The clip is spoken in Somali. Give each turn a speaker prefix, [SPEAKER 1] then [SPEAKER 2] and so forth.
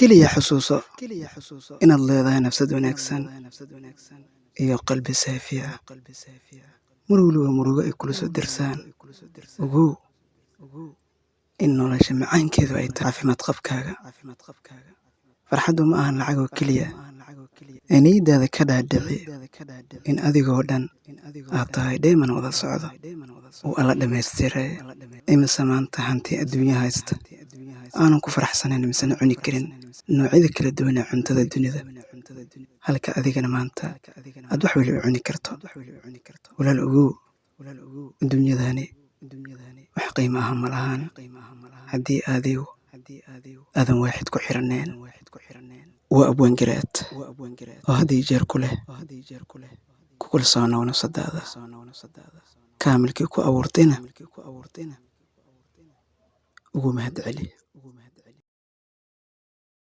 [SPEAKER 1] keliya xusuuso inaad leedahay nafsad wanaagsan iyo qalbi saafi ah. mar waliba murugo ay kula soo dirsaan, ogow in nolosha macaankeedu ay tahay caafimaad qabkaaga. farxaddu ma ahan lacag oo keliya, ee niyadaada ka dhaadhici in adigoo dhan aad tahay dheeman wada socda oo alla dhammaystiray. imise maanta hanti adduunya haysta aanan ku faraxsanayn misena cuni karin noocyada kala duwan ee cuntada dunida, halka adigana maanta aad wax waliba cuni karto. walaal ogow, adduunyadani wax qiimo ah ma lahan haddii adigu aadan waaxid ku xiranayn. waa abwaangaraad oo had iyo jeer ku leh ku kalsoonow nafsadaada, kaamilkii ku abuurtayna ugu mahad celi.